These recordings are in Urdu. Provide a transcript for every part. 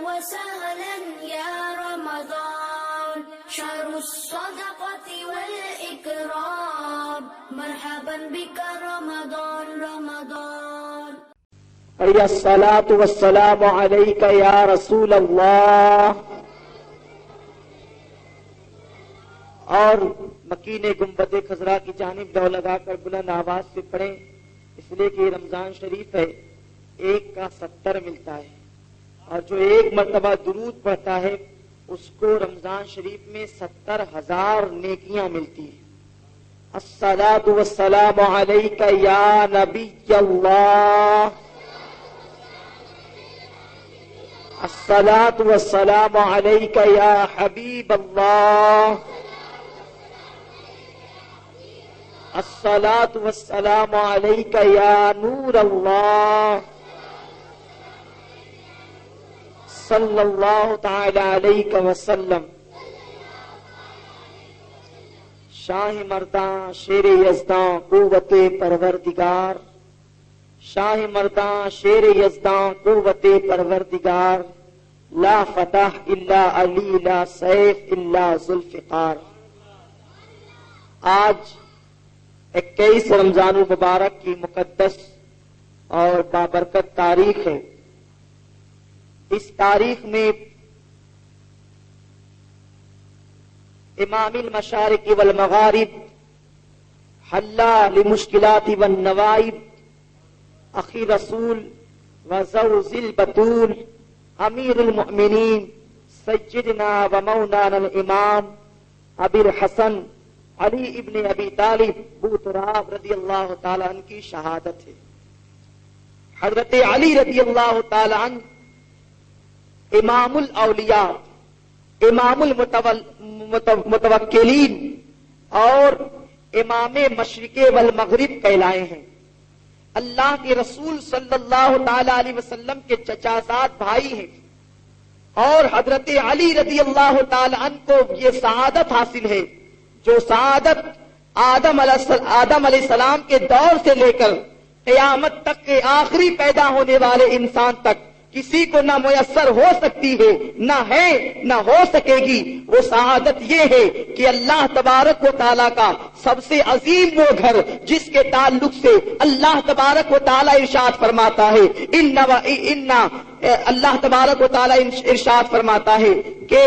وسهلا يا رمضان شهر الصدقة والإكرام مرحبا بك رمضان رمضان حي الصلاة والسلام عليك يا رسول اللہ. اور مکین گنبد خضرا کی جانب دو لگا کر بلند آواز سے پڑھیں، اس لیے کہ یہ رمضان شریف ہے، 1 کا 70 ملتا ہے، اور جو 1 مرتبہ درود پڑھتا ہے اس کو رمضان شریف میں 70,000 نیکیاں ملتی ہیں. الصلاۃ والسلام علیک یا نبی اللہ، الصلاۃ والسلام علیک یا حبیب اللہ، الصلاۃ والسلام علیک یا نور اللہ، صلی اللہ تعالی علیہ وسلم. شاہ مرداں شیر یزداں قوت پروردگار، شاہ مرداں شیر یزداں قوت پروردگار، لا فتح الا علی لا سیف الا ذوالفقار. آج 21 رمضان المبارک کی مقدس اور بابرکت تاریخ ہے. اس تاریخ میں امام المشارق والمغارب، حلا لمشکلات والنوائب، اخی رسول وذو ذی البطول، امیر المؤمنین سیدنا و مولانا الامام ابی الحسن علی ابن ابی طالب بو تراب رضی اللہ تعالی عنہ کی شہادت ہے. حضرت علی رضی اللہ تعالی عنہ امام الاولیاء، امام المتوکلین اور امام مشرق والمغرب کہلائے ہیں. اللہ کے رسول صلی اللہ تعالی علیہ وسلم کے چچا زاد بھائی ہیں، اور حضرت علی رضی اللہ تعالی عنہ کو یہ سعادت حاصل ہے جو سعادت آدم علیہ السلام کے دور سے لے کر قیامت تک کے آخری پیدا ہونے والے انسان تک کسی کو نہ میسر ہو سکتی ہے، نہ ہے، نہ ہو سکے گی. وہ سعادت یہ ہے کہ اللہ تبارک و تعالیٰ کا سب سے عظیم وہ گھر جس کے تعلق سے اللہ تبارک و تعالیٰ ارشاد فرماتا ہے، اللہ تبارک و تعالیٰ ارشاد فرماتا ہے کہ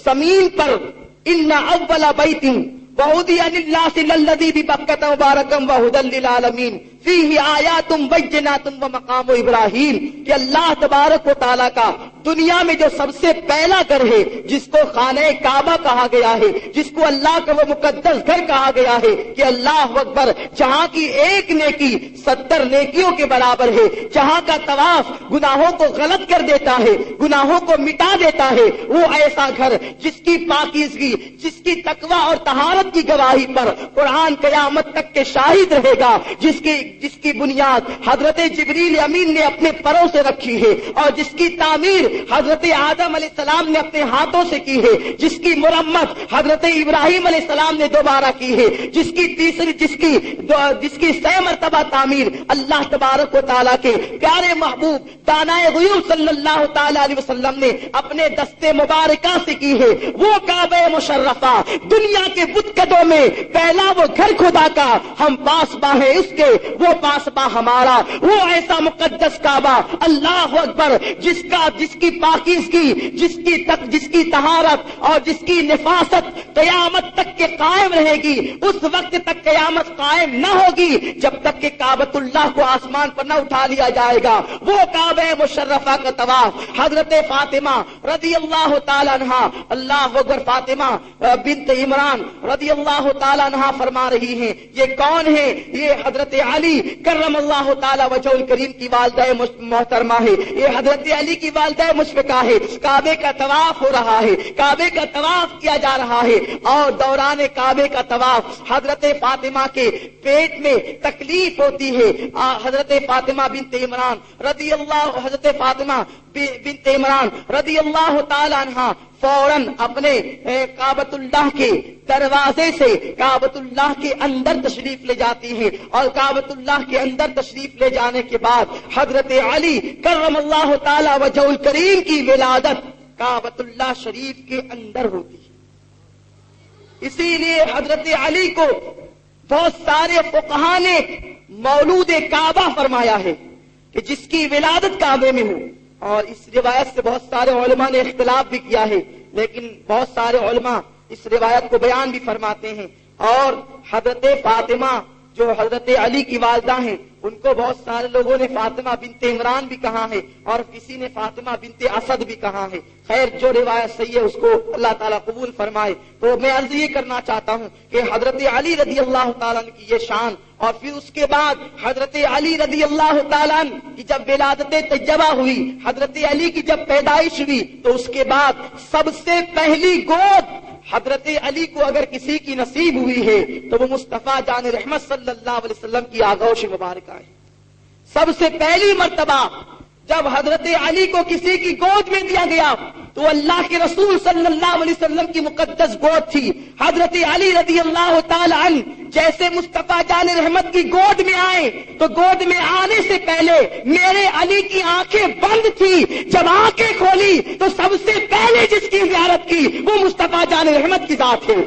زمین پر ان اول بیت وَهُدِيَ لِلنَّاسِ لَلَّذِي بِبَكَّةَ مُبَارَكًا وَهُدًى لِلْعَالَمِينَ فِيهِ آيَاتٌ بَيِّنَاتٌ وَمَقَامُ إِبْرَاهِيمَ. کہ اللہ تبارک و تعالیٰ کا دنیا میں جو سب سے پہلا گھر ہے جس کو خانہ کعبہ کہا گیا ہے، جس کو اللہ کا وہ مقدس گھر کہا گیا ہے، کہ اللہ اکبر، جہاں کی 1 نیکی 70 نیکیوں کے برابر ہے، جہاں کا طواف گناہوں کو غلط کر دیتا ہے، گناہوں کو مٹا دیتا ہے، وہ ایسا گھر جس کی پاکیزگی، جس کی تقوی اور طہارت کی گواہی پر قرآن قیامت تک کے شاہد رہے گا، جس کی بنیاد حضرت جبریل امین نے اپنے پروں سے رکھی ہے، اور جس کی تعمیر حضرت آدم علیہ السلام نے اپنے ہاتھوں سے کی ہے، جس کی مرمت حضرت ابراہیم علیہ السلام نے دوبارہ کی ہے، جس کی 6 مرتبہ تعمیر اللہ تبارک و تعالیٰ کے پیارے محبوب دانائے غیوب صلی اللہ تعالی علیہ وسلم نے اپنے دستے مبارکہ سے کی ہے. وہ کعبہ مشرفہ، دنیا کے بتکدوں میں پہلا وہ گھر خدا کا، ہم پاسباں ہیں اس کے، وہ پاسباں ہمارا. وہ ایسا مقدس کعبہ، اللہ اکبر، جس کی پاکیزگی، جس کی طہارت اور جس کی نفاست قیامت تک کے قائم رہے گی. اس وقت تک قیامت قائم نہ ہوگی جب تک کہ کعبۃ اللہ کو آسمان پر نہ اٹھا لیا جائے گا. وہ کعبہ مشرفہ کا طواف حضرت فاطمہ رضی اللہ تعالی عنہا، اللہ اکبر، فاطمہ بنت عمران رضی اللہ تعالی عنہا فرما رہی ہیں. یہ کون ہے؟ یہ حضرت علی کرم اللہ تعالی وجہ الکریم کی والدہ محترمہ ہے، یہ حضرت علی کی والدہ مشفقہ ہے. کعبے کا طواف ہو رہا ہے، کعبے کا طواف کیا جا رہا ہے، اور دوران کعبے کا طواف حضرت فاطمہ کے پیٹ میں تکلیف ہوتی ہے. حضرت فاطمہ بنت عمران رضی اللہ تعالی عنہ فوراً اپنے کعبۃ اللہ کے دروازے سے کعبۃ اللہ کے اندر تشریف لے جاتی ہیں، اور کعبۃ اللہ کے اندر تشریف لے جانے کے بعد حضرت علی کرم اللہ تعالی وجہ الکریم کی ولادت کعبۃ اللہ شریف کے اندر ہوتی ہے۔ اسی لیے حضرت علی کو بہت سارے فقہا نے مولود کعبہ فرمایا ہے کہ جس کی ولادت کعبے میں ہو، اور اس روایت سے بہت سارے علماء نے اختلاف بھی کیا ہے، لیکن بہت سارے علماء اس روایت کو بیان بھی فرماتے ہیں۔ اور حضرت فاطمہ جو حضرت علی کی والدہ ہیں، ان کو بہت سارے لوگوں نے فاطمہ بنت عمران بھی کہا ہے، اور کسی نے فاطمہ بنت اسد بھی کہا ہے۔ خیر، جو روایت صحیح ہے اس کو اللہ تعالیٰ قبول فرمائے۔ تو میں عرض یہ کرنا چاہتا ہوں کہ حضرت علی رضی اللہ تعالیٰ عنہ کی یہ شان، اور پھر اس کے بعد حضرت علی رضی اللہ تعالیٰ عنہ کی جب ولادت طیبہ ہوئی، حضرت علی کی جب پیدائش ہوئی، تو اس کے بعد سب سے پہلی گود حضرت علی کو اگر کسی کی نصیب ہوئی ہے تو وہ مصطفیٰ جان رحمت صلی اللہ علیہ وسلم کی آغوش مبارکہ ہے۔ سب سے پہلی مرتبہ جب حضرت علی کو کسی کی گود میں دیا گیا تو اللہ کے رسول صلی اللہ علیہ وسلم کی مقدس گود تھی۔ حضرت علی رضی اللہ تعالی عنہ جیسے مصطفیٰ جان رحمت کی گود میں آئے تو گود میں آنے سے پہلے میرے علی کی آنکھیں بند تھی، جب آنکھیں کھولی تو سب سے پہلے جس کی زیارت کی وہ مصطفیٰ جان رحمت کی ذات ہے۔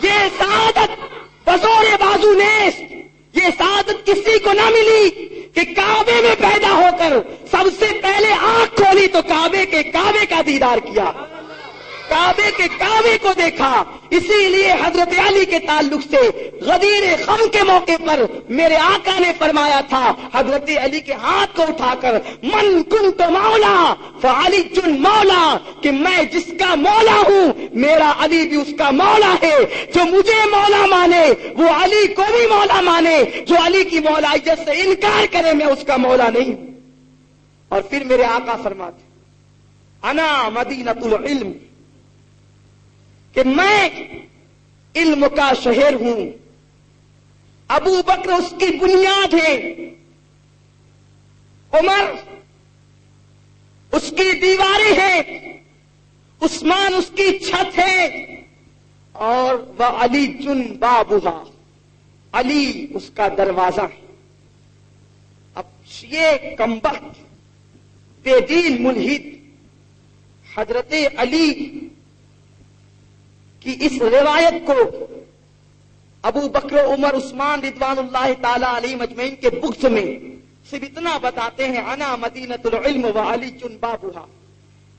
یہ سعادت بزور بازو نیست، یہ سعادت کسی کو نہ ملی کہ کعبے میں پیدا ہو کر سب سے پہلے آنکھ کھولی تو کعبے کا دیدار کیا، کعبے کے کعبے کو دیکھا۔ اسی لیے حضرت علی کے تعلق سے غدیر غم کے موقع پر میرے آقا نے فرمایا تھا حضرت علی کے ہاتھ کو اٹھا کر، من کنت مولا فعلی مولا، کہ میں جس کا مولا ہوں میرا علی بھی اس کا مولا ہے۔ جو مجھے مولا مانے وہ علی کو بھی مولا مانے، جو علی کی مولائیت سے انکار کرے میں اس کا مولا نہیں ہوں۔ اور پھر میرے آقا فرماتے انا مدینۃ العلم، کہ میں علم کا شہر ہوں۔ ابو بکر اس کی بنیاد ہے، عمر اس کی دیواریں ہیں، عثمان اس کی چھت ہے، اور وہ علی جن بابھا، علی اس کا دروازہ ہے۔ اب یہ کمبخت بے دین ملحد حضرت علی کی اس روایت کو ابو بکر عمر عثمان رضوان اللہ تعالی علیہ مجمعین کے بغض میں صرف اتنا بتاتے ہیں انا مدینۃ العلم وعلی جن بابھا،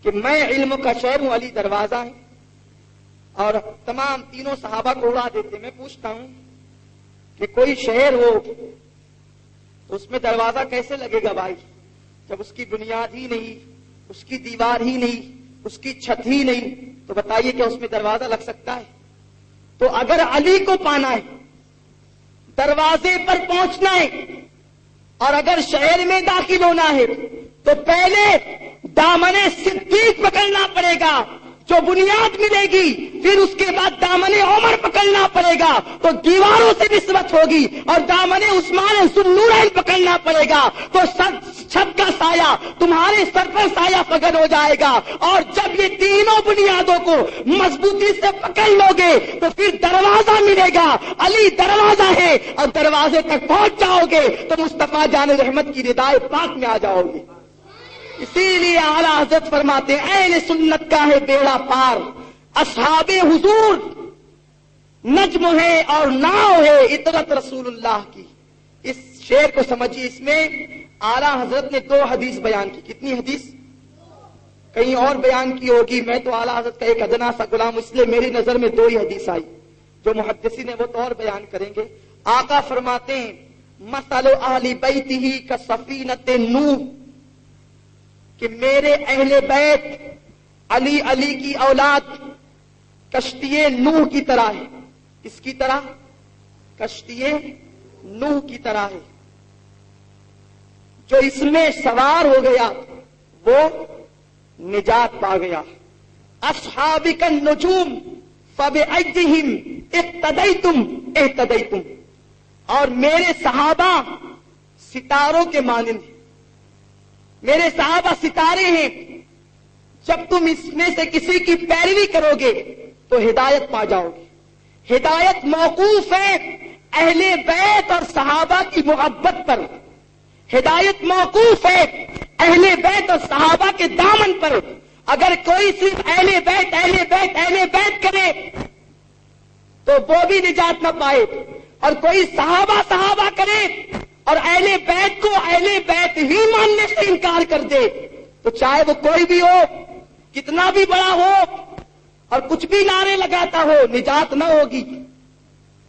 کہ میں علم کا شہر ہوں، علی دروازہ ہے۔ اور تمام تینوں صحابہ کو اڑا دیتے۔ میں پوچھتا ہوں کہ کوئی شہر ہو تو اس میں دروازہ کیسے لگے گا بھائی، جب اس کی بنیاد ہی نہیں، اس کی دیوار ہی نہیں، اس کی چھت ہی نہیں، تو بتائیے کہ اس میں دروازہ لگ سکتا ہے؟ تو اگر علی کو پانا ہے، دروازے پر پہنچنا ہے، اور اگر شہر میں داخل ہونا ہے تو پہلے دامن صدیق پکڑنا پڑے گا، جو بنیاد ملے گی، پھر اس کے بعد دامن عمر پکڑنا پڑے گا تو دیواروں سے نسبت ہوگی، اور دامن عثمان ذوالنورین پکڑنا پڑے گا تو چھت کا سایہ تمہارے سر پر سایہ فگن ہو جائے گا۔ اور جب یہ تینوں بنیادوں کو مضبوطی سے پکڑ لو گے تو پھر دروازہ ملے گا، علی دروازہ ہے، اور دروازے تک پہنچ جاؤ گے تو مصطفیٰ جان رحمت کی ردائے پاک میں آ جاؤ گے۔ اسی لیے اعلیٰ حضرت فرماتے ہیں اہل سنت کا ہے بیڑا پار، اصحاب حضور نجم ہے اور ناؤ ہے عطرت رسول اللہ کی۔ اس شعر کو سمجھیے، اس میں اعلیٰ حضرت نے 2 حدیث بیان کی۔ کتنی حدیث؟ کہیں اور بیان کی ہوگی، میں تو اعلیٰ حضرت کا ایک ادنا سا غلام، اس لیے میری نظر میں 2 ہی حدیث آئی، جو محدثین ہیں وہ تو اور بیان کریں گے۔ آقا فرماتے ہیں مثل اہل بیتہ کسفینۃ نوح، کہ میرے اہل بیت علی کی اولاد کشتی نوح کی طرح ہے۔ کس کی طرح؟ کشتی نوح کی طرح ہے۔ جو اس میں سوار ہو گیا وہ نجات پا گیا۔ اصحابک النجوم فبأیہم اقتدیتم اہتدیتم، اور میرے صحابہ ستاروں کے مانند ہیں، میرے صحابہ ستارے ہیں، جب تم اس میں سے کسی کی پیروی کرو گے تو ہدایت پا جاؤ گے. ہدایت موقوف ہے اہل بیت اور صحابہ کی محبت پر. ہدایت موقوف ہے اہل بیت اور صحابہ کے دامن پر. اگر کوئی صرف اہل بیت اہل بیت اہل بیت کرے تو وہ بھی نجات نہ پائے, اور کوئی صحابہ صحابہ کرے اور اہل بیت کو اہل بیت ہی ماننے سے انکار کر دے تو چاہے وہ کوئی بھی ہو, کتنا بھی بڑا ہو اور کچھ بھی نعرے لگاتا ہو, نجات نہ ہوگی.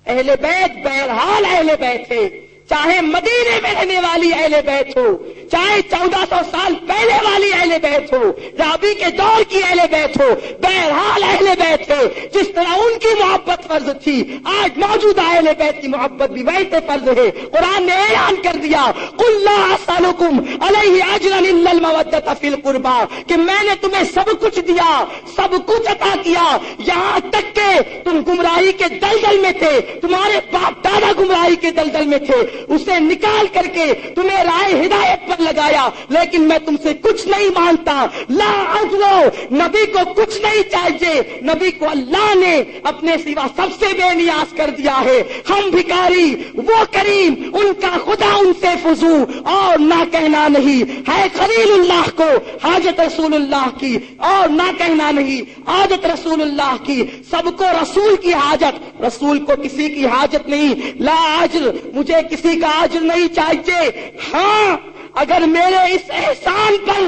اہل بیت بہرحال اہل بیت ہے, چاہے مدینے میں رہنے والی اہل بیت ہو, چاہے 1400 سال پہلے والی اہل بیت ہو, رابی کے دور کی اہل بیت ہو, بہرحال اہل بیت ہے. جس طرح ان کی محبت فرض تھی, آج موجودہ اہل بیت کی محبت بھی ویسے فرض ہے. قرآن نے اعلان کر دیا قل لا اسألکم علیہ اجرا الا المودۃ فی القربى, کہ میں نے تمہیں سب کچھ دیا, سب کچھ عطا کیا, یہاں تک کہ تم گمراہی کے دلدل میں تھے, تمہارے باپ دادا گمراہی کے دلدل میں تھے, اسے نکال کر کے تمہیں راہ ہدایت پر لگایا, لیکن میں تم سے کچھ نہیں مانتا. لا اجرو, نبی کو کچھ نہیں چاہیے, نبی کو اللہ نے اپنے سوا سب سے بے نیاز کر دیا ہے. ہم بھکاری, وہ کریم, ان کا خدا ان سے فضو, اور نہ کہنا نہیں ہے خلیل اللہ کو حاجت رسول اللہ کی, اور نہ کہنا نہیں حاجت رسول اللہ کی. سب کو رسول کی حاجت, رسول کو کسی کی حاجت نہیں. لا اجر, مجھے کسی کا اجر نہیں چاہیے. ہاں اگر میرے اس احسان پر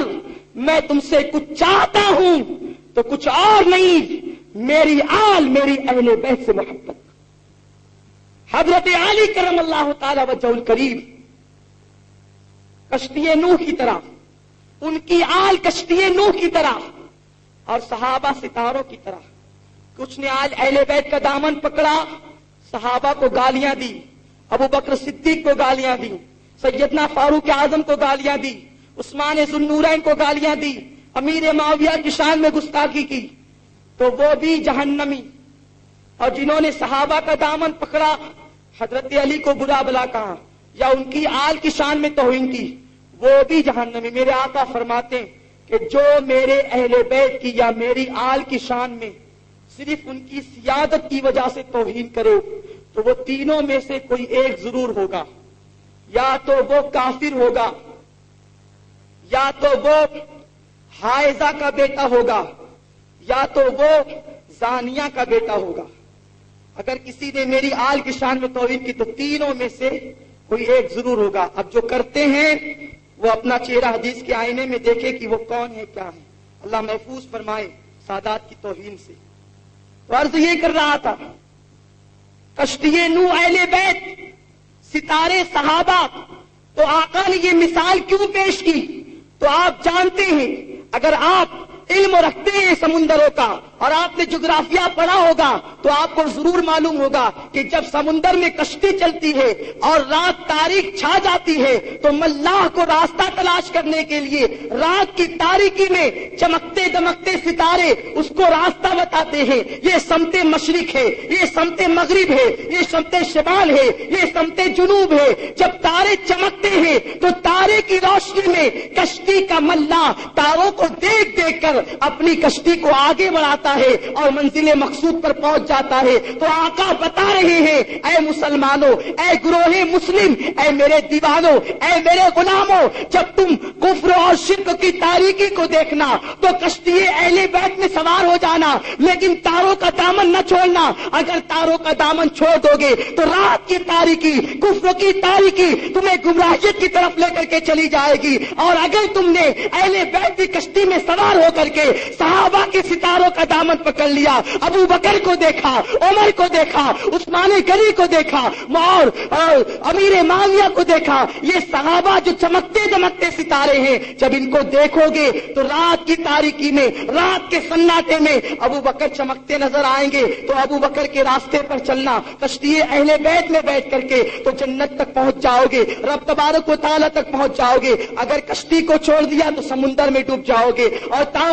میں تم سے کچھ چاہتا ہوں تو کچھ اور نہیں, میری آل, میری اہل بیت سے محبت. حضرت علی کرم اللہ تعالی وجہ الکریم کشتی نوح کی طرح, ان کی آل کشتی نوح کی طرح, اور صحابہ ستاروں کی طرح. کچھ نے آل اہل بیت کا دامن پکڑا, صحابہ کو گالیاں دی, ابو بکر صدیق کو گالیاں دی, سیدنا فاروق اعظم کو گالیاں دی, عثمان ذو النورین کو گالیاں دی, امیر معاویہ کی شان میں گستاخی کی, تو وہ بھی جہنمی. اور جنہوں نے صحابہ کا دامن پکڑا, حضرت علی کو برا بلا کہا یا ان کی آل کی شان میں توہین کی, وہ بھی جہنمی. میرے آقا فرماتے ہیں کہ جو میرے اہل بیت کی یا میری آل کی شان میں صرف ان کی سیادت کی وجہ سے توہین کرے تو وہ تینوں میں سے کوئی ایک ضرور ہوگا, یا تو وہ کافر ہوگا, یا تو وہ حائضہ کا بیٹا ہوگا, یا تو وہ زانیہ کا بیٹا ہوگا. اگر کسی نے میری آل کی شان میں توہین کی تو تینوں میں سے کوئی ایک ضرور ہوگا. اب جو کرتے ہیں وہ اپنا چہرہ حدیث کے آئینے میں دیکھے کہ وہ کون ہے, کیا ہے. اللہ محفوظ فرمائے سادات کی توہین سے. تو عرض یہ کر رہا تھا, کشتی نوح اہل بیت, ستارے صحابہ, تو آقا نے یہ مثال کیوں پیش کی؟ تو آپ جانتے ہیں, اگر آپ علم رکھتے ہیں سمندروں کا اور آپ نے جغرافیہ پڑھا ہوگا تو آپ کو ضرور معلوم ہوگا کہ جب سمندر میں کشتی چلتی ہے اور رات تاریک چھا جاتی ہے تو ملاح کو راستہ تلاش کرنے کے لیے رات کی تاریکی میں چمکتے دمکتے ستارے اس کو راستہ بتاتے ہیں. یہ سمت مشرق ہے, یہ سمت مغرب ہے, یہ سمت شمال ہے, یہ سمت جنوب ہے. جب تارے چمکتے ہیں تو تارے کی روشنی میں کشتی کا ملاح تاروں کو دیکھ دیکھ کر اپنی کشتی کو آگے بڑھاتا ہے اور منزل مقصود پر پہنچ جاتا ہے. تو آقا بتا رہے ہیں, اے مسلمانوں, اے گروہ مسلم, اے میرے دیوانوں, اے میرے غلاموں, جب تم کفر اور شرک کی تاریکی کو دیکھنا تو کشتی اہل بیت میں سوار ہو جانا, لیکن تاروں کا دامن نہ چھوڑنا. اگر تاروں کا دامن چھوڑ دو گے تو رات کی تاریکی, کفر کی تاریکی تمہیں گمراہیت کی طرف لے کر کے چلی جائے گی. اور اگر تم نے اہل بیت کی کشتی میں سوار ہو کر کے صحابہ کے ستاروں کا دامن پکڑ لیا, ابو بکر کو دیکھا, عمر کو دیکھا, عثمان غنی کو دیکھا, اور امیر معاویہ کو دیکھا, یہ صحابہ جو چمکتے دمکتے ستارے ہیں, جب ان کو دیکھو گے تو رات کی تاریکی میں, رات کے سناٹے میں ابو بکر چمکتے نظر آئیں گے. تو ابو بکر کے راستے پر چلنا, کشتی اہل بیت میں بیٹھ کر کے تو جنت تک پہنچ جاؤ گے, رب تبارک و تعالیٰ تک پہنچ جاؤ گے. اگر کشتی کو چھوڑ دیا تو سمندر میں ڈوب جاؤ گے. اور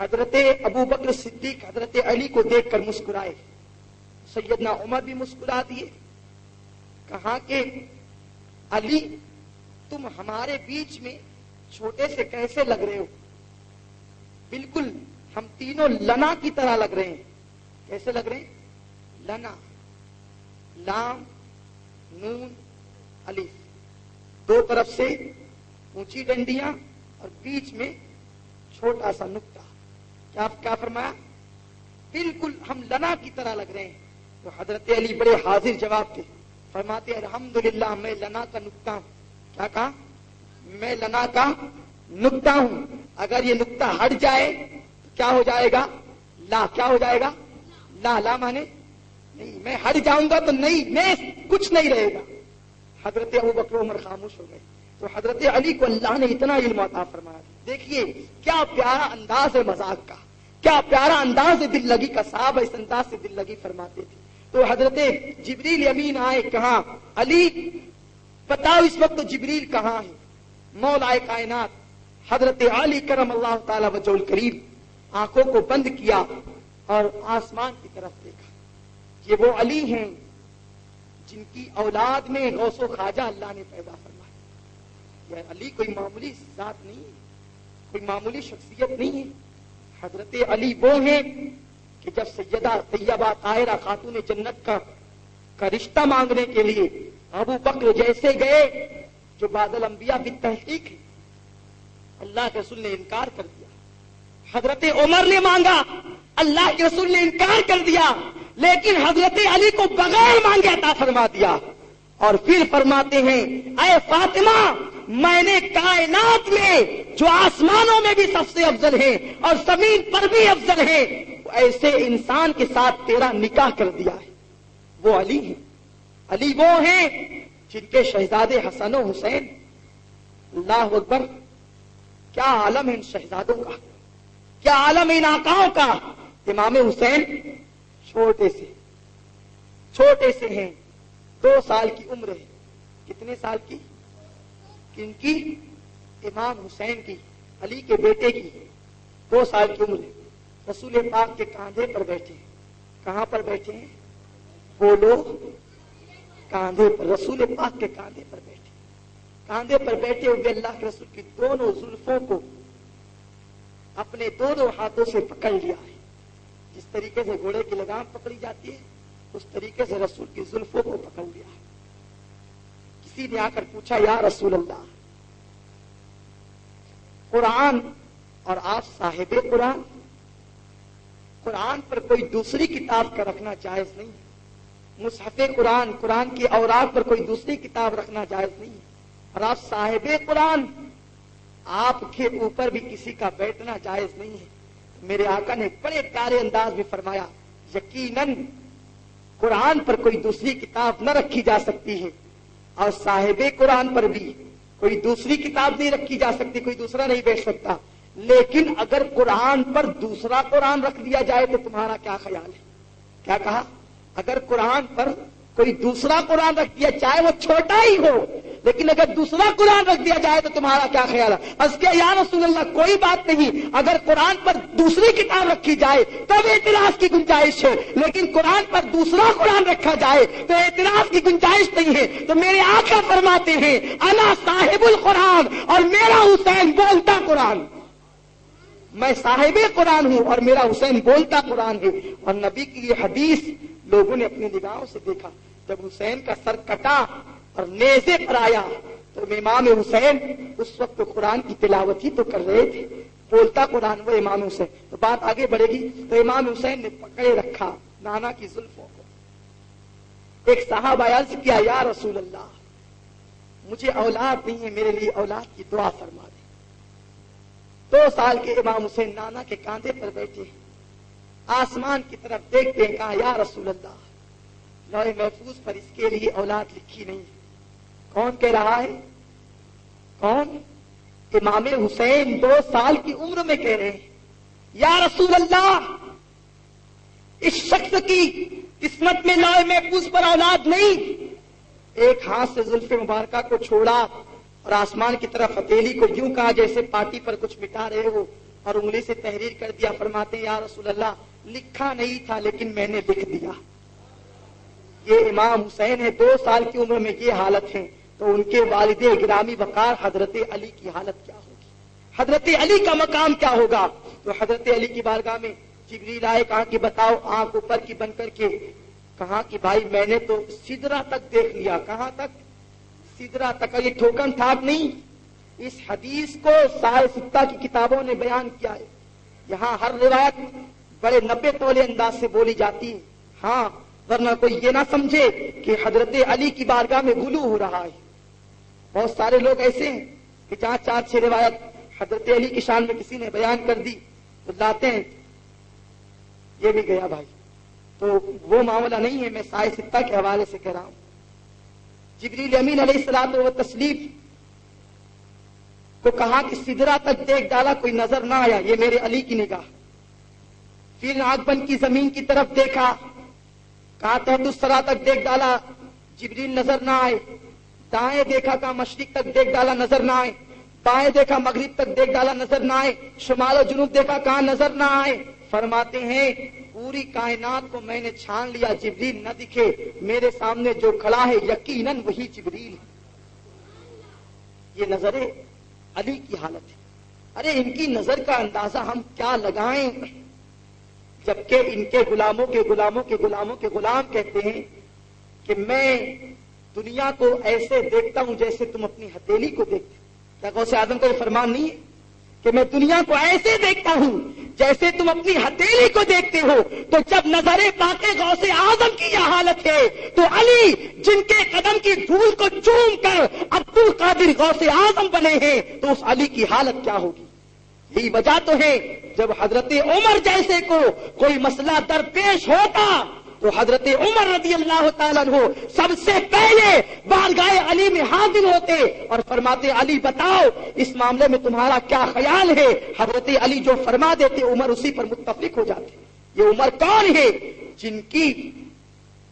حضرت ابو بکر صدیق حضرت علی کو دیکھ کر مسکرائے، سیدنا عمر بھی مسکرا دیے، کہا کہ علی تم ہمارے بیچ میں چھوٹے سے کیسے لگ رہے ہو؟ بالکل ہم تینوں لنا کی طرح لگ رہے ہیں۔ کیسے لگ رہے ہیں؟ لنا، لام، نون، الف، دو طرف سے اونچی ڈنڈیاں اور بیچ میں چھوٹا سا نقطہ۔ کیا فرمایا؟ بالکل ہم لنا کی طرح لگ رہے ہیں۔ تو حضرت علی بڑے حاضر جواب تھے، فرماتے الحمدللہ میں لنا کا نقطہ ہوں۔ کیا کہا؟ میں لنا کا نقطہ ہوں، اگر یہ نقطہ ہٹ جائے تو کیا ہو جائے گا؟ لا۔ کیا ہو جائے گا؟ لا۔ لا مانے نہیں، میں ہٹ جاؤں گا تو نہیں، میں کچھ نہیں رہے گا۔ حضرت ابو بکر عمر خاموش ہو گئے۔ تو حضرت علی کو اللہ نے اتنا علم عطا فرمایا۔ دیکھیے کیا پیارا انداز ہے مذاق کا، کیا پیارا انداز ہے دل لگی کا۔ صاحب اس انداز سے دل لگی فرماتے تھے۔ تو حضرت جبریل امین آئے، کہا علی بتاؤ اس وقت جبریل کہاں ہے؟ مولا کائنات حضرت علی کرم اللہ تعالی وجہ الکریم آنکھوں کو بند کیا اور آسمان کی طرف دیکھا۔ یہ وہ علی ہیں جن کی اولاد میں غوث و خواجہ اللہ نے پیدا فرمایا۔ یہ علی کوئی معمولی ذات نہیں ہے، کوئی معمولی شخصیت نہیں ہے۔ حضرت علی وہ ہیں کہ جب سیدہ طیبہ طاہرہ خاتون جنت کا رشتہ مانگنے کے لیے ابو بکر جیسے گئے جو بعد الانبیاء بالتحقیق ہے، اللہ کے رسول نے انکار کر دیا۔ حضرت عمر نے مانگا، اللہ کے رسول نے انکار کر دیا، لیکن حضرت علی کو بغیر مانگے عطا فرما دیا۔ اور پھر فرماتے ہیں اے فاطمہ میں نے کائنات میں جو آسمانوں میں بھی سب سے افضل ہیں اور زمین پر بھی افضل ہیں ایسے انسان کے ساتھ تیرا نکاح کر دیا ہے۔ وہ علی ہیں، علی وہ ہیں جن کے شہزادے حسن و حسین، اللہ اکبر، کیا عالم ہے ان شہزادوں کا، کیا عالم ان آقاؤں کا۔ امام حسین چھوٹے سے ہیں، 2 سال کی عمر ہے۔ کتنے سال کی؟ کن کی؟ امام حسین کی، علی کے بیٹے کی 2 سال کی عمر ہے۔ رسول پاک کے کاندھے پر بیٹھے ہیں۔ کہاں پر بیٹھے ہیں؟ بولو، کاندھے پر، رسول پاک کے کاندھے پر بیٹھے۔ کاندھے پر بیٹھے ہوئے اللہ کے رسول کی دونوں زلفوں کو اپنے دونوں ہاتھوں سے پکڑ لیا ہے۔ جس طریقے سے گھوڑے کی لگام پکڑی جاتی ہے اس طریقے سے رسول کی زلفوں کو پکڑ لیا ہے۔ کسی نے آ کر پوچھا یا رسول اللہ، قرآن اور آپ صاحب قرآن، قرآن پر کوئی دوسری کتاب کا رکھنا جائز نہیں ہے۔ مصحف قرآن، قرآن کی اوراق پر کوئی دوسری کتاب رکھنا جائز نہیں ہے، اور آپ صاحب قرآن، آپ کے اوپر بھی کسی کا بیٹھنا جائز نہیں ہے۔ میرے آقا نے بڑے پیارے انداز میں فرمایا یقیناً قرآن پر کوئی دوسری کتاب نہ رکھی جا سکتی ہے اور صاحب قرآن پر بھی کوئی دوسری کتاب نہیں رکھی جا سکتی، کوئی دوسرا نہیں بیٹھ سکتا، لیکن اگر قرآن پر دوسرا قرآن رکھ دیا جائے تو تمہارا کیا خیال ہے؟ کیا کہا؟ اگر قرآن پر کوئی دوسرا قرآن رکھ دیا، چاہے وہ چھوٹا ہی ہو، لیکن اگر دوسرا قرآن رکھ دیا جائے تو تمہارا کیا خیال ہے؟ اس کے یا رسول اللہ کوئی بات نہیں، اگر قرآن پر دوسری کتاب رکھی جائے تب اعتراض کی گنجائش ہے، لیکن قرآن پر دوسرا قرآن رکھا جائے تو اعتراض کی گنجائش نہیں ہے۔ تو میرے آقا فرماتے ہیں انا صاحب القرآن، اور میرا حسین بولتا قرآن، میں صاحب قرآن ہوں اور میرا حسین بولتا قرآن ہے۔ اور نبی کی یہ حدیث لوگوں نے اپنی نگاہوں سے دیکھا، جب حسین کا سر کٹا اور نیزے پر آیا تو امام حسین اس وقت قرآن کی تلاوت ہی تو کر رہے تھے، بولتا قرآن وہ امام حسین۔ تو بات آگے بڑھے گی تو امام حسین نے پکڑے رکھا نانا کی زلفوں کو۔ ایک صحابہ عرض کیا یا رسول اللہ مجھے اولاد نہیں ہے، میرے لیے اولاد کی دعا فرما دیں۔ 2 سال کے امام حسین نانا کے کاندھے پر بیٹھے آسمان کی طرف دیکھتے ہیں، کہا یا رسول اللہ لوح محفوظ پر اس کے لیے اولاد لکھی نہیں۔ کون کہہ رہا ہے؟ کون؟ امام حسین 2 سال کی عمر میں کہہ رہے ہیں یا رسول اللہ اس شخص کی قسمت میں لوح محفوظ پر اولاد نہیں۔ ایک ہاتھ سے زلف مبارکہ کو چھوڑا اور آسمان کی طرف ہتھیلی کو یوں کہا جیسے پارٹی پر کچھ مٹا رہے ہو، اور انگلی سے تحریر کر دیا. فرماتے ہیں یا رسول اللہ لکھا نہیں تھا لیکن میں نے لکھ دیا. یہ امام حسین ہے, 2 سال کی عمر میں یہ حالت ہے, تو ان کے والد گرامی وقار حضرت علی کی حالت کیا ہوگی, حضرت علی کا مقام کیا ہوگا. تو حضرت علی کی بارگاہ میں جبریل آئے, کہا کہ بتاؤ, آنکھ اوپر کی بن کر کے کہا کہ بھائی میں نے تو سدرہ تک دیکھ لیا. کہاں تک؟ سدرہ تک. یہ ٹھوکن ٹھاک نہیں, اس حدیث کو سائے ستہ کی کتابوں نے بیان کیا ہے. یہاں ہر روایت بڑے 90 تولے انداز سے بولی جاتی ہے. ہاں, ورنہ کوئی یہ نہ سمجھے کہ حضرت علی کی بارگاہ میں غلو ہو رہا ہے. بہت سارے لوگ ایسے ہیں کہ جہاں 4-6 روایت حضرت علی کی شان میں کسی نے بیان کر دی تو لاتے ہیں, یہ بھی گیا بھائی. تو وہ معاملہ نہیں ہے, میں سائے ستہ کے حوالے سے کہہ رہا ہوں. جبریل امین علیہ الصلوۃ والتسلیم کو کہا کہ سدرہ تک دیکھ ڈالا, کوئی نظر نہ آیا. یہ میرے علی کی نگاہ. پھر آنکھ بند کی زمین کی طرف دیکھا, کہا تحت الثری تک دیکھ ڈالا, جبریل نظر نہ آئے. دائیں دیکھا, کہا مشرق تک دیکھ ڈالا, نظر نہ آئے. بائیں دیکھا, مغرب تک دیکھ ڈالا, نظر نہ آئے. شمال و جنوب دیکھا, کہاں نظر نہ آئے. فرماتے ہیں پوری کائنات کو میں نے چھان لیا, جبریل نہ دکھے. میرے سامنے جو کھڑا ہے یقیناً وہی جبریل. یہ نظر علی کی حالت ہے. ارے ان کی نظر کا اندازہ ہم کیا لگائیں, جبکہ ان کے غلاموں کے غلاموں کے غلاموں کے غلام کہتے ہیں کہ میں دنیا کو ایسے دیکھتا ہوں جیسے تم اپنی ہتھیلی کو دیکھتے. کیا غوث اعظم کا یہ فرمان نہیں ہے کہ میں دنیا کو ایسے دیکھتا ہوں جیسے تم اپنی ہتھیلی کو دیکھتے ہو؟ تو جب نظر پاک غوث اعظم کی یہ حالت ہے تو علی جن کے قدم کی دھول کو چوم کر عبد القادر غوث اعظم بنے ہیں, تو اس علی کی حالت کیا ہوگی؟ یہی وجہ تو ہے جب حضرت عمر جیسے کو کوئی مسئلہ درپیش ہوتا تو حضرت عمر رضی اللہ تعالیٰ عنہ سب سے پہلے بارگاہ علی میں حاضر ہوتے اور فرماتے علی بتاؤ اس معاملے میں تمہارا کیا خیال ہے. حضرت علی جو فرما دیتے عمر اسی پر متفق ہو جاتے. یہ عمر کون ہے؟ جن کی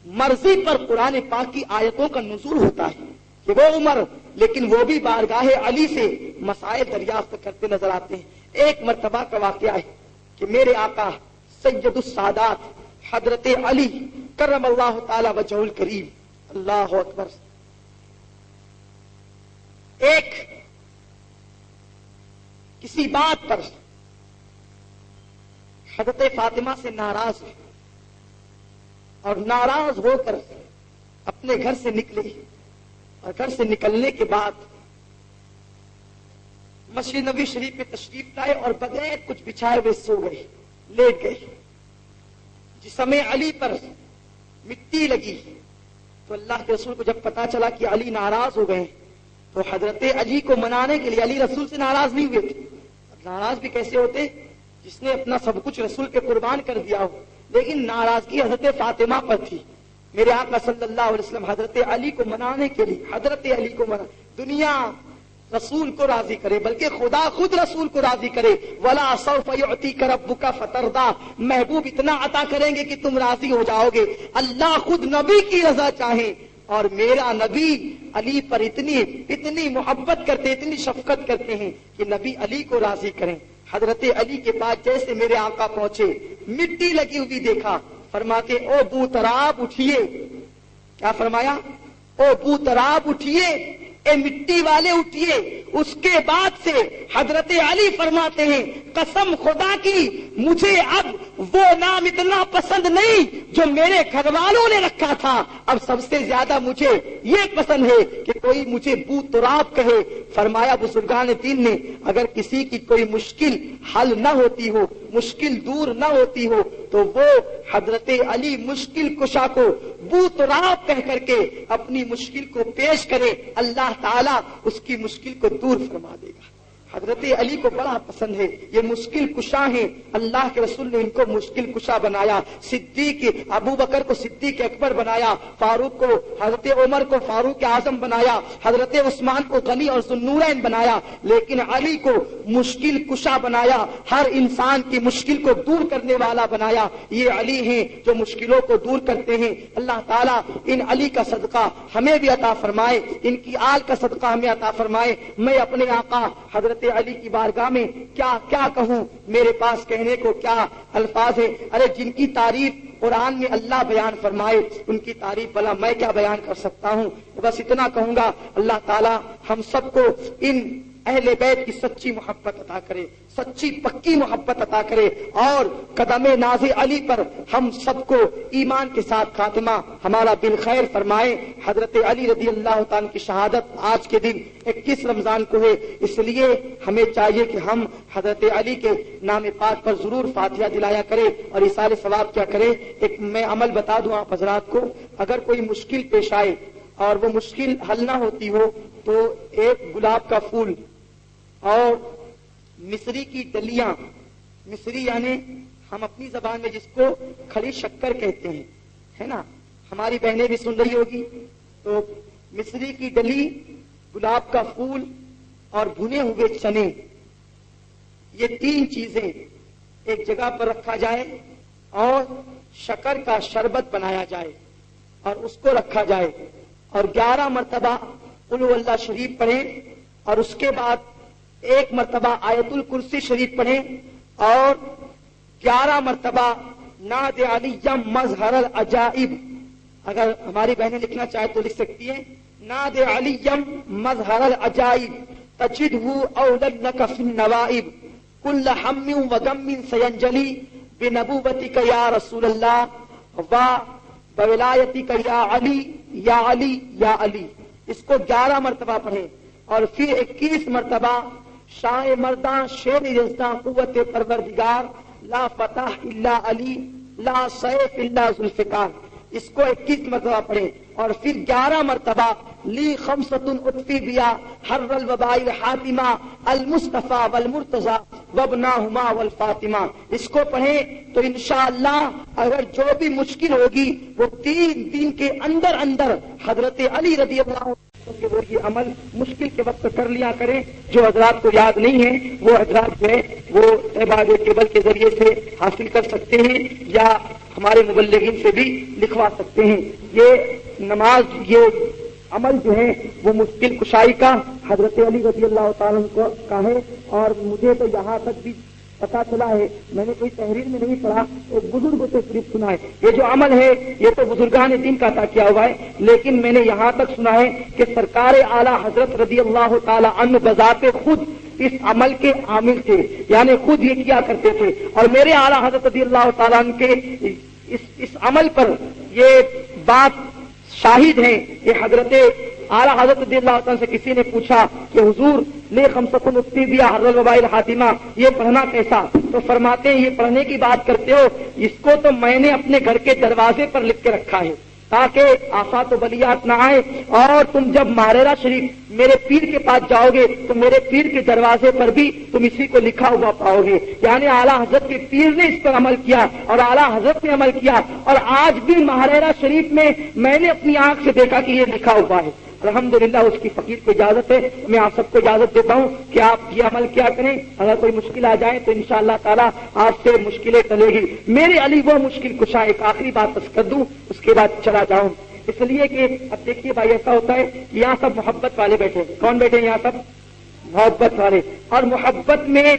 مرضی پر قرآن پاک کی آیتوں کا نزول ہوتا ہے. کہ وہ عمر, لیکن وہ بھی بارگاہ علی سے مسائل دریافت کرتے نظر آتے ہیں. ایک مرتبہ کا واقعہ ہے کہ میرے آقا سید السادات حضرت علی کرم اللہ تعالی وجہ الکریم, اللہ اکبر, ایک کسی بات پر حضرت فاطمہ سے ناراض ہوئے اور ناراض ہو کر اپنے گھر سے نکلے, اور گھر سے نکلنے کے بعد مسجد نبوی شریف میں تشریف لائے اور بغیر کچھ بچھائے ہوئے سو گئے, لیٹ گئے. جسم علی پر مٹی لگی تو اللہ کے رسول کو جب پتا چلا کہ علی ناراض ہو گئے تو حضرت علی کو منانے کے لیے, علی رسول سے ناراض نہیں ہوئے تھے, ناراض بھی کیسے ہوتے جس نے اپنا سب کچھ رسول پہ قربان کر دیا ہو, لیکن ناراضگی حضرت فاطمہ پر تھی. میرے آقا صلی اللہ علیہ وسلم حضرت علی کو منانے کے لیے, حضرت علی کو دنیا رسول کو راضی کرے بلکہ خدا خود رسول کو راضی کرے. وَلَا سَوْفَ يُعْتِيكَ رَبُّكَ فَتَرْضَىٰ, محبوب اتنا عطا کریں گے کہ تم راضی ہو جاؤ گے. اللہ خود نبی کی رضا چاہیں, اور میرا نبی علی پر اتنی محبت کرتے, اتنی شفقت کرتے ہیں کہ نبی علی کو راضی کریں. حضرت علی کے پاس جیسے میرے آقا پہنچے, مٹی لگی ہوئی دیکھا, فرماتے او بوتراب اٹھیے. کیا فرمایا؟ او بوتراب اٹھیے, اے مٹی والے اٹھیے. اس کے بعد سے حضرت علی فرماتے ہیں قسم خدا کی مجھے اب وہ نام اتنا پسند نہیں جو میرے گھر والوں نے رکھا تھا, اب سب سے زیادہ مجھے یہ پسند ہے کہ کوئی مجھے بو تراب کہے. فرمایا بزرگان دین نے اگر کسی کی کوئی مشکل حل نہ ہوتی ہو, مشکل دور نہ ہوتی ہو, تو وہ حضرت علی مشکل کشا کو بو تراب کہہ کر کے اپنی مشکل کو پیش کرے, اللہ تعالیٰ اس کی مشکل کو دور فرما دے گا. حضرت علی کو بڑا پسند ہے, یہ مشکل کشا ہیں. اللہ کے رسول نے ان کو مشکل کشا بنایا. صدیق ابو بکر کو صدیق اکبر بنایا, فاروق کو, حضرت عمر کو فاروق اعظم بنایا, حضرت عثمان کو غنی اور ذوالنورین بنایا, لیکن علی کو مشکل کشا بنایا, ہر انسان کی مشکل کو دور کرنے والا بنایا. یہ علی ہیں جو مشکلوں کو دور کرتے ہیں. اللہ تعالیٰ ان علی کا صدقہ ہمیں بھی عطا فرمائے, ان کی آل کا صدقہ ہمیں عطا فرمائے. میں اپنے آقا حضرت حضرت علی کی بارگاہ میں کیا کیا کہوں، میرے پاس کہنے کو کیا الفاظ ہے۔ ارے جن کی تعریف قرآن میں اللہ بیان فرمائے ان کی تعریف بھلا میں کیا بیان کر سکتا ہوں۔ بس اتنا کہوں گا، اللہ تعالی ہم سب کو ان اہل بیت کی سچی محبت عطا کرے، سچی پکی محبت عطا کرے، اور قدم ناز علی پر ہم سب کو ایمان کے ساتھ خاتمہ ہمارا بالخیر فرمائے۔ حضرت علی رضی اللہ تعالیٰ کی شہادت آج کے دن 21 رمضان کو ہے، اس لیے ہمیں چاہیے کہ ہم حضرت علی کے نام پاک پر ضرور فاتحہ دلایا کرے اور ایصال ثواب کیا کرے۔ ایک میں عمل بتا دوں آپ حضرات کو، اگر کوئی مشکل پیش آئے اور وہ مشکل حل نہ ہوتی ہو تو ایک گلاب کا پھول اور مصری کی ڈلیاں، مصری یعنی ہم اپنی زبان میں جس کو کھڑی شکر کہتے ہیں، ہے نا، ہماری بہنیں بھی سن رہی ہوگی، تو مصری کی ڈلی، گلاب کا پھول اور بھنے ہوئے چنے، یہ 3 چیزیں ایک جگہ پر رکھا جائے اور شکر کا شربت بنایا جائے اور اس کو رکھا جائے اور 11 مرتبہ قل هو اللہ شریف پڑھیں اور اس کے بعد 1 مرتبہ آیت الکرسی شریف پڑھیں اور 11 مرتبہ ناد علی مظہر العجائب، اگر ہماری بہنیں لکھنا چاہے تو لکھ سکتی ہیں، ناد علی مظہر العجائب تجدہ اولا لک فی النوائب کل ہم وغم سینجلی بنبوتک یا رسول اللہ و بولایتک یا علی یا علی یا علی۔ اس کو 11 مرتبہ پڑھیں اور پھر 21 مرتبہ شاہ مرداں شیر رزداں قوت پروردگار لا فتح الا علی لا سیف الا ذوالفقار، اس کو 21 مرتبہ پڑھیں اور پھر 11 مرتبہ لی خمسۃ اطفی بیا حر الوباء الحاتمہ المصطفیٰ والمرتضی وابناہما والفاطمہ، اس کو پڑھیں تو انشاءاللہ اگر جو بھی مشکل ہوگی وہ 3 دن کے اندر اندر حضرت علی رضی اللہ عنہ کہ وہ یہ عمل مشکل کے وقت کر لیا کریں۔ جو حضرات کو یاد نہیں ہے وہ حضرات جو ہے وہ عباد کیبل کے ذریعے سے حاصل کر سکتے ہیں یا ہمارے مبلغین سے بھی لکھوا سکتے ہیں۔ یہ نماز، یہ عمل جو ہے وہ مشکل کشائی کا حضرت علی رضی اللہ تعالیٰ کا ہے، اور مجھے تو یہاں تک بھی پتا چلا ہے، میں نے کوئی تحریر میں نہیں پڑھا، ایک بزرگ سے صرف سنا ہے، یہ جو عمل ہے یہ تو بزرگان دین کا عطا کیا ہوا ہے، لیکن میں نے یہاں تک سنا ہے کہ سرکار اعلیٰ حضرت رضی اللہ تعالی عنہ بذات خود اس عمل کے عامل تھے، یعنی خود یہ کیا کرتے تھے، اور میرے اعلیٰ حضرت رضی اللہ تعالیٰ عنہ کے اس عمل پر یہ بات شاہد ہیں کہ حضرت اعلیٰ حضرت رضی اللہ تعالیٰ سے کسی نے پوچھا کہ حضور لے خمسۃ اطفی بیا حر الوباء الحاتمہ، یہ پڑھنا کیسا؟ تو فرماتے ہیں یہ پڑھنے کی بات کرتے ہو، اس کو تو میں نے اپنے گھر کے دروازے پر لکھ کے رکھا ہے تاکہ آفات و بلیات نہ آئے، اور تم جب ماریرا شریف میرے پیر کے پاس جاؤ گے تو میرے پیر کے دروازے پر بھی تم اسی کو لکھا ہوا پاؤ گے۔ یعنی اعلیٰ حضرت کے پیر نے اس پر عمل کیا اور اعلیٰ حضرت نے عمل کیا، اور آج بھی ماریرا شریف میں نے اپنی آنکھ سے دیکھا کہ یہ لکھا ہوا ہے۔ الحمدللہ اس کی فقیر کو اجازت ہے، میں آپ سب کو اجازت دیتا ہوں کہ آپ یہ عمل کیا کریں، اگر کوئی مشکل آ جائے تو انشاءاللہ تعالیٰ آپ سے مشکلیں ٹلے گی۔ میرے علی وہ مشکل کشا، ایک آخری بات بس کر دوں اس کے بعد چلا جاؤں، اس لیے کہ اب دیکھیے بھائی ایسا ہوتا ہے کہ یہاں سب محبت والے بیٹھے، کون بیٹھے یہاں سب محبت والے، اور محبت میں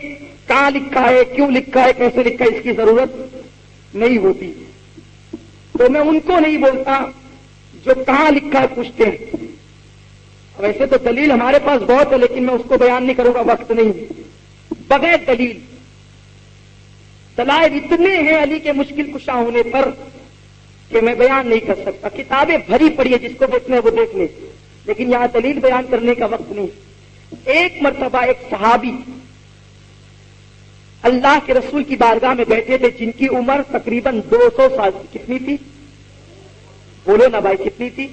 کہاں لکھا ہے، کیوں لکھا ہے، کیسے لکھا ہے، اس کی ضرورت نہیں ہوتی، تو میں ان کو نہیں بولتا جو کہاں لکھا ہے پوچھتے ہیں۔ ویسے تو دلیل ہمارے پاس بہت ہے لیکن میں اس کو بیان نہیں کروں گا، وقت نہیں، بغیر دلیل دلائل اتنے ہیں علی کے مشکل کشا ہونے پر کہ میں بیان نہیں کر سکتا۔ کتابیں بھری پڑی ہے، جس کو دیکھنا ہے وہ دیکھ لے، لیکن یہاں دلیل بیان کرنے کا وقت نہیں۔ ایک مرتبہ ایک صحابی اللہ کے رسول کی بارگاہ میں بیٹھے تھے جن کی عمر تقریباً 200 سال، کتنی تھی؟ بولو نا بھائی، کتنی تھی؟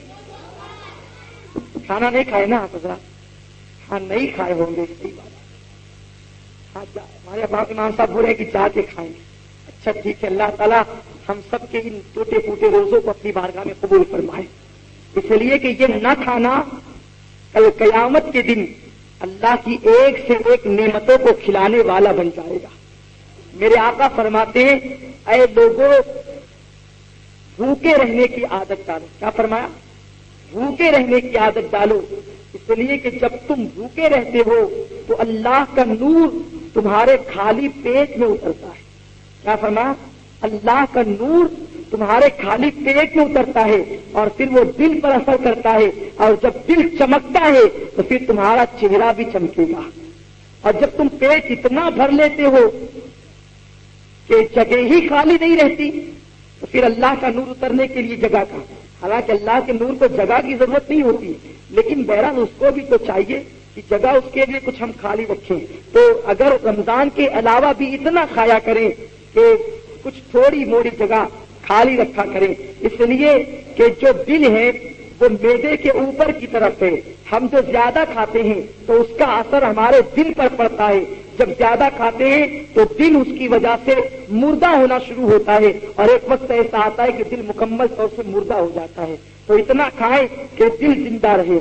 کھانا نہیں کھائے نا حضرات؟ ہاں نہیں کھائے ہوں گے، صحیح بات۔ ہاں ہمارے امام صاحب بول رہے ہیں کہ جا کے کھائیں گے، اچھا ٹھیک ہے، اللہ تعالیٰ ہم سب کے ان ٹوٹے پھوٹے روزوں کو اپنی بارگاہ میں قبول فرمائے، اس لیے کہ یہ نہ کھانا کل قیامت کے دن اللہ کی ایک سے ایک نعمتوں کو کھلانے والا بن جائے گا۔ میرے آقا فرماتے ہیں اے لوگوں بھوکے رہنے کی عادت ڈالو، کیا فرمایا؟ بھوکے رہنے کی عادت ڈالو، اس لیے کہ جب تم بھوکے رہتے ہو تو اللہ کا نور تمہارے خالی پیٹ میں اترتا ہے. کیا فرمایا؟ اللہ کا نور تمہارے خالی پیٹ میں اترتا ہے اور پھر وہ دل پر اثر کرتا ہے, اور جب دل چمکتا ہے تو پھر تمہارا چہرہ بھی چمکے گا. اور جب تم پیٹ اتنا بھر لیتے ہو کہ جگہ ہی خالی نہیں رہتی تو پھر اللہ کا نور اترنے کے لیے جگہ کا. حالانکہ اللہ کے نور کو جگہ کی ضرورت نہیں ہوتی, لیکن بہرحال اس کو بھی تو چاہیے کہ جگہ اس کے لیے کچھ ہم خالی رکھیں. تو اگر رمضان کے علاوہ بھی اتنا کھایا کریں کہ کچھ تھوڑی موڑی جگہ خالی رکھا کریں, اس لیے کہ جو دل ہے وہ معدے کے اوپر کی طرف ہے. ہم جو زیادہ کھاتے ہیں تو اس کا اثر ہمارے دل پر پڑتا ہے. جب زیادہ کھاتے ہیں تو دل اس کی وجہ سے مردہ ہونا شروع ہوتا ہے, اور ایک وقت ایسا آتا ہے کہ دل مکمل طور سے مردہ ہو جاتا ہے. تو اتنا کھائیں کہ دل زندہ رہے,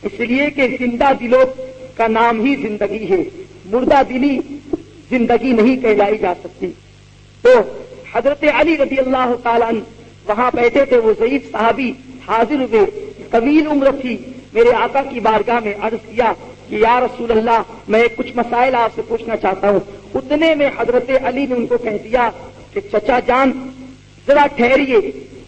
اس لیے کہ زندہ دلوں کا نام ہی زندگی ہے, مردہ دلی زندگی نہیں کہلائی جا سکتی. تو حضرت علی رضی اللہ تعالیٰ عنہ وہاں بیٹھے تھے, وہ ضعیف صحابی حاضر ہوئے, طویل عمر تھی, میرے آقا کی بارگاہ میں عرض کیا کہ یا رسول اللہ میں کچھ مسائل آپ سے پوچھنا چاہتا ہوں. اتنے میں حضرت علی نے ان کو کہہ دیا کہ چچا جان ذرا ٹھہریے.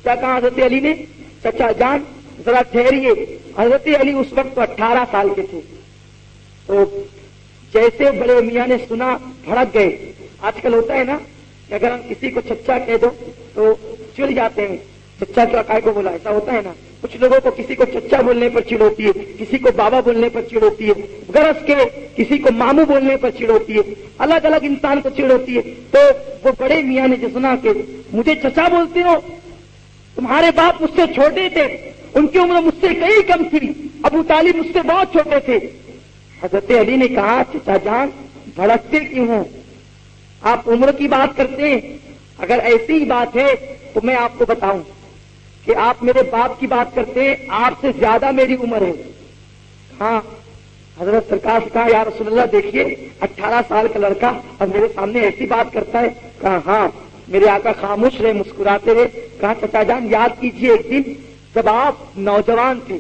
کیا کہا حضرت علی نے؟ چچا جان ذرا ٹھہریے. حضرت علی اس وقت 18 سال کے تھے. تو جیسے بڑے میاں نے سنا بھڑک گئے. آج کل ہوتا ہے نا کہ اگر ہم کسی کو چچا کہہ دو تو چڑ جاتے ہیں, چچا کیا کائے کو بولا, ایسا ہوتا ہے نا. کچھ لوگوں کو کسی کو چچا بولنے پر چڑ ہوتی ہے, کسی کو بابا بولنے پر چڑ ہوتی ہے, غرض کے کسی کو ماموں بولنے پر چڑ ہوتی ہے, الگ الگ انسان کو چڑ ہوتی ہے. تو وہ بڑے میاں نے جو سنا کہ مجھے چچا بولتے ہو, تمہارے باپ مجھ سے چھوٹے تھے, ان کی عمر مجھ سے کئی کم تھی, ابو طالب مجھ سے بہت چھوٹے تھے. حضرت علی نے کہا چچا جان بھڑکتے کیوں ہوں, آپ عمر کی بات کرتے ہیں, اگر ایسی ہی بات ہے تو میں آپ کو بتاؤں کہ آپ میرے باپ کی بات کرتے ہیں, آپ سے زیادہ میری عمر ہے. ہاں حضرت سرکار سے کہا یا رسول اللہ دیکھیے 18 سال کا لڑکا اور میرے سامنے ایسی بات کرتا ہے. کہا ہاں. میرے آقا خاموش رہے, مسکراتے رہے. کہا چچا جان یاد کیجئے ایک دن جب آپ نوجوان تھے,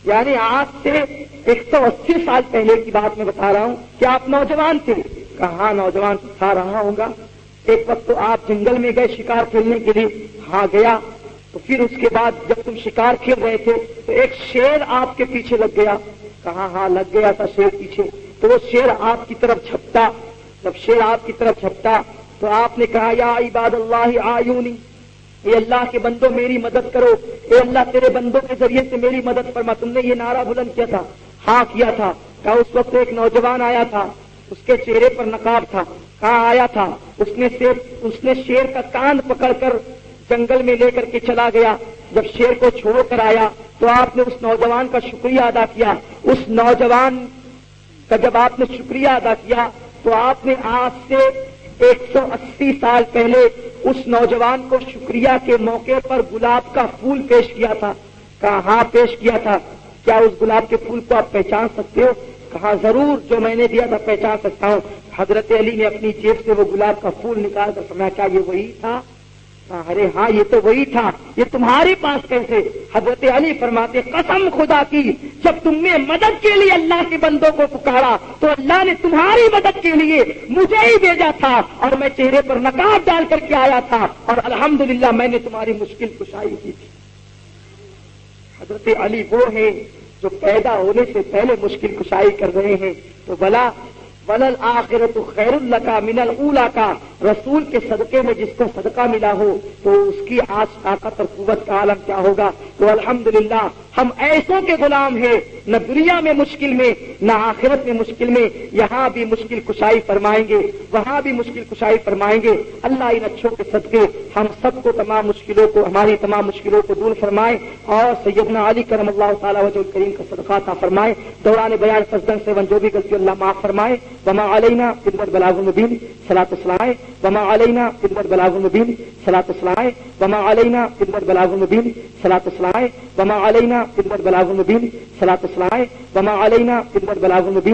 یعنی آج سے 180 سال پہلے کی بات میں بتا رہا ہوں کہ آپ نوجوان تھے. کہا ہاں نوجوان تھا رہا ہوں گا. ایک وقت تو آپ جنگل میں گئے شکار کھیلنے کے لیے. ہاں گیا. تو پھر اس کے بعد جب تم شکار کھیل رہے تھے تو ایک شیر آپ کے پیچھے لگ گیا. کہا ہاں لگ گیا تھا شیر پیچھے. تو وہ شیر آپ کی طرف جھپتا. جب شیر آپ کی طرف جھپتا تو آپ نے کہا یا عباد اللہ آیونی, اے اللہ کے بندوں میری مدد کرو, اے اللہ تیرے بندوں کے ذریعے سے میری مدد فرما. تم نے یہ نعرہ بلند کیا تھا؟ ہاں کیا تھا. کہا اس وقت ایک نوجوان آیا تھا, اس کے چہرے پر نقاب تھا. کہاں آیا تھا؟ اس نے شیر کا کان پکڑ کر جنگل میں لے کر کے چلا گیا. جب شیر کو چھوڑ کر آیا تو آپ نے اس نوجوان کا شکریہ ادا کیا. اس نوجوان کا جب آپ نے شکریہ ادا کیا تو آپ نے آج سے 180 سال پہلے اس نوجوان کو شکریہ کے موقع پر گلاب کا پھول پیش کیا تھا. کہا ہاں پیش کیا تھا. کیا اس گلاب کے پھول کو آپ پہچان سکتے ہو؟ کہا ضرور, جو میں نے دیا تھا پہچان سکتا ہوں. حضرت علی نے اپنی جیب سے وہ گلاب کا پھول نکال کر فرمایا کیا یہ وہی تھا؟ ارے ہاں یہ تو وہی تھا. یہ تمہارے پاس کیسے؟ حضرت علی فرماتے قسم خدا کی جب تم نے مدد کے لیے اللہ کے بندوں کو پکارا تو اللہ نے تمہاری مدد کے لیے مجھے ہی بھیجا تھا, اور میں چہرے پر نقاب ڈال کر کے آیا تھا, اور الحمدللہ میں نے تمہاری مشکل کشائی کی تھی. حضرت علی وہ ہیں جو پیدا ہونے سے پہلے مشکل کشائی کر رہے ہیں. تو بلا ولل آخرت خیر لک من الاولی کا رسول کے صدقے میں جس کو صدقہ ملا ہو تو اس کی آج طاقت اور قوت کا عالم کیا ہوگا. تو الحمدللہ ہم ایسوں کے غلام ہیں, نہ دنیا میں مشکل میں نہ آخرت میں مشکل میں. یہاں بھی مشکل کشائی فرمائیں گے, وہاں بھی مشکل کشائی فرمائیں گے. اللہ ان اچھوں کے صدقے ہم سب کو تمام مشکلوں کو ہماری تمام مشکلوں کو دور فرمائے, اور سیدنا علی کرم اللہ تعالی وجہ الکریم کا صدقہ عطا فرمائے. دوران بیان فضلن سے جو بھی غلطی اللہ معاف فرمائے. وما علینا الا البلاغ المبین. صلاۃ والسلام. وما علینا الا البلاغ المبین. صلاۃ والسلام. وما علینا الا البلاغ المبین. صلاۃ والسلام. وما علینا الا البلاغ المبین. صلاۃ والسلام. وما علینا الا البلاغ المبین.